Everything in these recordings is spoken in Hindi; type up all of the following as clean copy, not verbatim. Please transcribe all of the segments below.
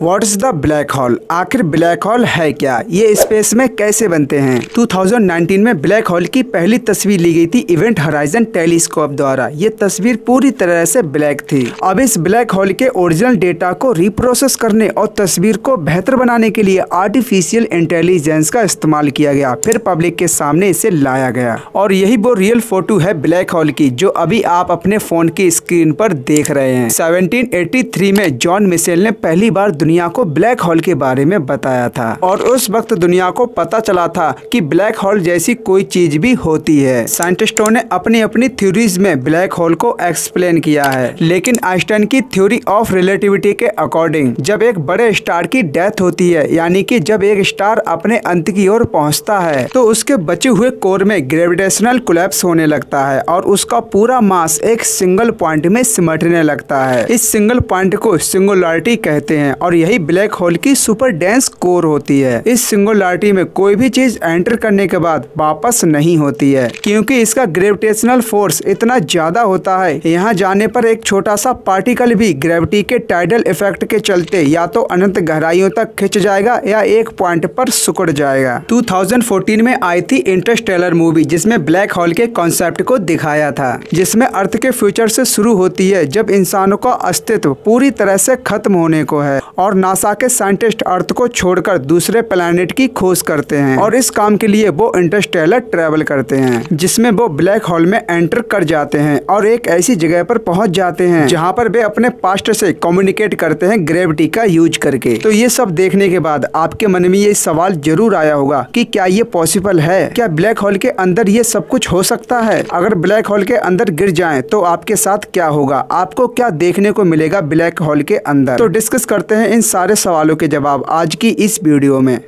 What is the black hole? आखिर ब्लैक होल है क्या? ये स्पेस में कैसे बनते हैं? 2019 में ब्लैक होल की पहली तस्वीर ली गई थी इवेंट होराइजन टेलीस्कोप द्वारा। ये तस्वीर पूरी तरह से ब्लैक थी। अब इस ब्लैक होल के ओरिजिनल डेटा को रिप्रोसेस करने और तस्वीर को बेहतर बनाने के लिए आर्टिफिशियल इंटेलिजेंस का इस्तेमाल किया गया, फिर पब्लिक के सामने इसे लाया गया। और यही वो रियल फोटो है ब्लैक होल की, जो अभी आप अपने फोन की स्क्रीन पर देख रहे हैं। 1783 में जॉन मिशेल ने पहली बार दुनिया को ब्लैक होल के बारे में बताया था और उस वक्त दुनिया को पता चला था कि ब्लैक होल जैसी कोई चीज भी होती है। साइंटिस्टों ने अपनी अपनी थ्योरीज में ब्लैक होल को एक्सप्लेन किया है, लेकिन आइंस्टाइन की थ्योरी ऑफ रिलेटिविटी के अकॉर्डिंग जब एक बड़े स्टार की डेथ होती है, यानी कि जब एक स्टार अपने अंत की ओर पहुंचता है, तो उसके बचे हुए कोर में ग्रेविटेशनल कोलैप्स होने लगता है और उसका पूरा मास एक सिंगल पॉइंट में सिमटने लगता है। इस सिंगल पॉइंट को सिंगुलरिटी कहते हैं और यही ब्लैक होल की सुपर डेंस कोर होती है। इस सिंगुलरिटी में कोई भी चीज एंटर करने के बाद वापस नहीं होती है, क्योंकि इसका ग्रेविटेशनल फोर्स इतना ज्यादा होता है। यहाँ जाने पर एक छोटा सा पार्टिकल भी ग्रेविटी के टाइडल इफेक्ट के चलते या तो अनंत गहराइयों तक खिंच जाएगा या एक पॉइंट पर सिकुड़ जाएगा। 2014 में आई थी इंटरस्टेलर मूवी, जिसमें ब्लैक होल के कॉन्सेप्ट को दिखाया था, जिसमें अर्थ के फ्यूचर से शुरू होती है जब इंसानों का अस्तित्व पूरी तरह से खत्म होने को है और नासा के साइंटिस्ट अर्थ को छोड़कर दूसरे प्लैनेट की खोज करते हैं और इस काम के लिए वो इंटरस्टेलर ट्रेवल करते हैं, जिसमें वो ब्लैक होल में एंटर कर जाते हैं और एक ऐसी जगह पर पहुंच जाते हैं जहां पर वे अपने पास्ट से कम्युनिकेट करते हैं ग्रेविटी का यूज करके। तो ये सब देखने के बाद आपके मन में ये सवाल जरूर आया होगा कि क्या ये पॉसिबल है? क्या ब्लैक होल के अंदर ये सब कुछ हो सकता है? अगर ब्लैक होल के अंदर गिर जाएं तो आपके साथ क्या होगा? आपको क्या देखने को मिलेगा ब्लैक होल के अंदर? तो डिस्कस करते हैं इन सारे सवालों के जवाब आज की इस वीडियो में।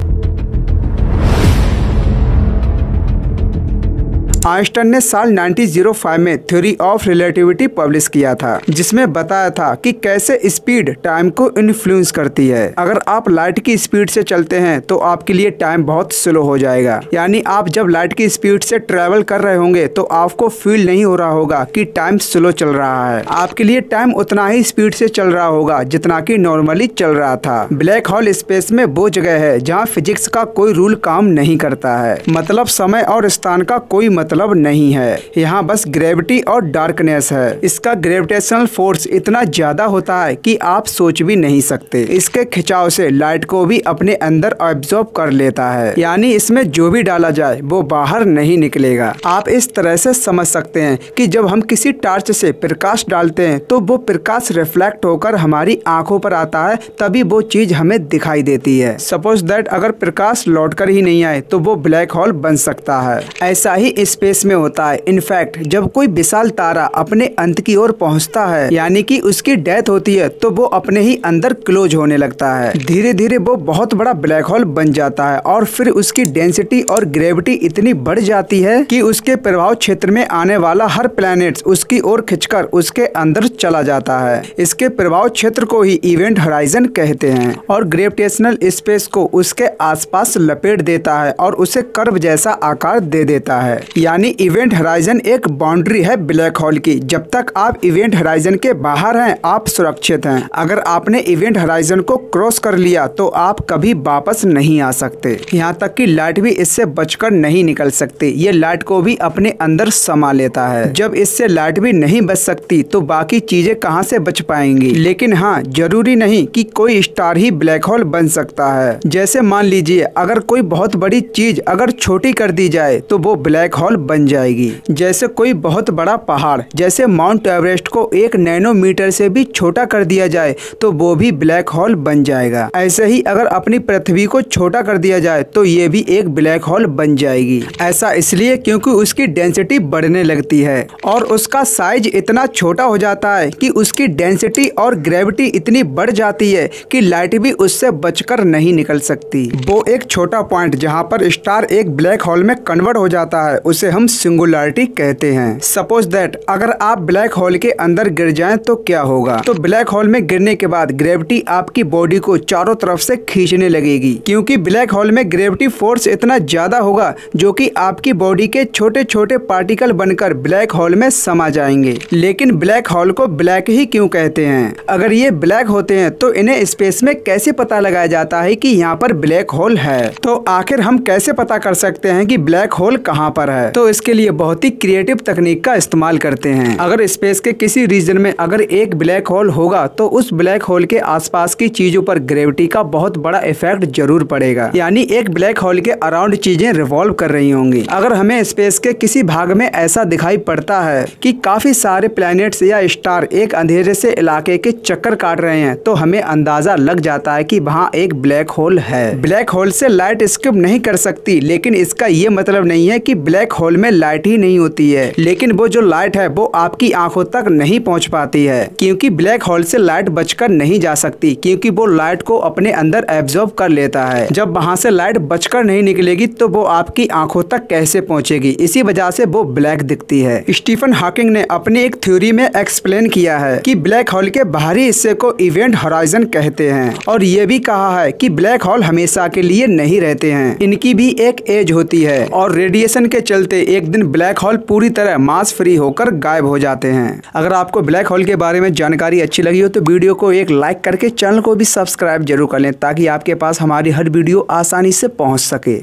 आइंस्टाइन ने साल 1905 में थ्योरी ऑफ रिलेटिविटी पब्लिश किया था, जिसमें बताया था कि कैसे स्पीड टाइम को इन्फ्लुएंस करती है। अगर आप लाइट की स्पीड से चलते हैं तो आपके लिए टाइम बहुत स्लो हो जाएगा, यानी आप जब लाइट की स्पीड से ट्रेवल कर रहे होंगे तो आपको फील नहीं हो रहा होगा कि टाइम स्लो चल रहा है। आपके लिए टाइम उतना ही स्पीड से चल रहा होगा जितना कि नॉर्मली चल रहा था। ब्लैक होल स्पेस में वो जगह है जहाँ फिजिक्स का कोई रूल काम नहीं करता है, मतलब समय और स्थान का कोई मतलब नहीं है। यहाँ बस ग्रेविटी और डार्कनेस है। इसका ग्रेविटेशनल फोर्स इतना ज्यादा होता है कि आप सोच भी नहीं सकते। इसके खिंचाव से लाइट को भी अपने अंदर एब्जॉर्ब कर लेता है, यानी इसमें जो भी डाला जाए वो बाहर नहीं निकलेगा। आप इस तरह से समझ सकते हैं कि जब हम किसी टार्च से प्रकाश डालते हैं तो वो प्रकाश रिफ्लेक्ट होकर हमारी आंखों पर आता है, तभी वो चीज हमें दिखाई देती है। सपोज दैट अगर प्रकाश लौट कर ही नहीं आए तो वो ब्लैक होल बन सकता है। ऐसा ही स्पेस में होता है। इनफैक्ट जब कोई विशाल तारा अपने अंत की ओर पहुंचता है, यानी कि उसकी डेथ होती है, तो वो अपने ही अंदर क्लोज होने लगता है। धीरे धीरे वो बहुत बड़ा ब्लैक होल बन जाता है और फिर उसकी डेंसिटी और ग्रेविटी इतनी बढ़ जाती है कि उसके प्रभाव क्षेत्र में आने वाला हर प्लैनेट उसकी ओर खिंचकर उसके अंदर चला जाता है। इसके प्रभाव क्षेत्र को ही इवेंट होराइजन कहते हैं और ग्रेविटेशनल स्पेस को उसके आसपास लपेट देता है और उसे कर्व जैसा आकार दे देता है। यानी इवेंट होराइजन एक बाउंड्री है ब्लैक होल की। जब तक आप इवेंट होराइजन के बाहर हैं आप सुरक्षित हैं। अगर आपने इवेंट होराइजन को क्रॉस कर लिया तो आप कभी वापस नहीं आ सकते। यहाँ तक कि लाइट भी इससे बचकर नहीं निकल सकती। ये लाइट को भी अपने अंदर समा लेता है। जब इससे लाइट भी नहीं बच सकती तो बाकी चीजें कहाँ से बच पाएंगी? लेकिन हाँ, जरूरी नहीं कि कोई स्टार ही ब्लैक होल बन सकता है। जैसे मान लीजिए अगर कोई बहुत बड़ी चीज अगर छोटी कर दी जाए तो वो ब्लैक होल बन जाएगी। जैसे कोई बहुत बड़ा पहाड़ जैसे माउंट एवरेस्ट को 1 नैनोमीटर से भी छोटा कर दिया जाए तो वो भी ब्लैक होल बन जाएगा। ऐसे ही अगर अपनी पृथ्वी को छोटा कर दिया जाए तो ये भी एक ब्लैक होल बन जाएगी। ऐसा इसलिए क्योंकि उसकी डेंसिटी बढ़ने लगती है और उसका साइज इतना छोटा हो जाता है कि उसकी डेंसिटी और ग्रेविटी इतनी बढ़ जाती है कि लाइट भी उससे बचकर नहीं निकल सकती। वो एक छोटा पॉइंट जहाँ पर स्टार एक ब्लैक होल में कन्वर्ट हो जाता है उसे हम सिंगुलरिटी कहते हैं। सपोज दैट अगर आप ब्लैक होल के अंदर गिर जाएं तो क्या होगा? तो ब्लैक होल में गिरने के बाद ग्रेविटी आपकी बॉडी को चारों तरफ से खींचने लगेगी, क्योंकि ब्लैक होल में ग्रेविटी फोर्स इतना ज्यादा होगा जो कि आपकी बॉडी के छोटे छोटे पार्टिकल बनकर ब्लैक होल में समा जाएंगे। लेकिन ब्लैक होल को ब्लैक ही क्यों कहते हैं? अगर ये ब्लैक होते हैं तो इन्हें स्पेस में कैसे पता लगाया जाता है कि यहाँ पर ब्लैक होल है? तो आखिर हम कैसे पता कर सकते हैं कि ब्लैक होल कहाँ पर है? तो इसके लिए बहुत ही क्रिएटिव तकनीक का इस्तेमाल करते हैं। अगर स्पेस के किसी रीजन में अगर एक ब्लैक होल होगा तो उस ब्लैक होल के आसपास की चीजों पर ग्रेविटी का बहुत बड़ा इफेक्ट जरूर पड़ेगा, यानी एक ब्लैक होल के अराउंड चीजें रिवॉल्व कर रही होंगी। अगर हमें स्पेस के किसी भाग में ऐसा दिखाई पड़ता है कि काफी सारे प्लैनेट्स या स्टार एक अंधेरे से इलाके के चक्कर काट रहे हैं तो हमें अंदाजा लग जाता है कि वहाँ एक ब्लैक होल है। ब्लैक होल से लाइट स्किप नहीं कर सकती, लेकिन इसका ये मतलब नहीं है कि ब्लैक होल में लाइट ही नहीं होती है, लेकिन वो जो लाइट है वो आपकी आंखों तक नहीं पहुंच पाती है, क्योंकि ब्लैक होल से लाइट बचकर नहीं जा सकती, क्योंकि वो लाइट को अपने अंदर एब्जॉर्ब कर लेता है। जब वहां से लाइट बचकर नहीं निकलेगी तो वो आपकी आंखों तक कैसे पहुंचेगी? इसी वजह से वो ब्लैक दिखती है। स्टीफन हॉकिंग ने अपनी एक थ्योरी में एक्सप्लेन किया है कि ब्लैक होल के बाहरी हिस्से को इवेंट होराइजन कहते हैं, और ये भी कहा है कि ब्लैक होल हमेशा के लिए नहीं रहते हैं, इनकी भी एक एज होती है और रेडिएशन के चलते एक दिन ब्लैक होल पूरी तरह मास फ्री होकर गायब हो जाते हैं। अगर आपको ब्लैक होल के बारे में जानकारी अच्छी लगी हो तो वीडियो को एक लाइक करके चैनल को भी सब्सक्राइब जरूर कर लें, ताकि आपके पास हमारी हर वीडियो आसानी से पहुंच सके।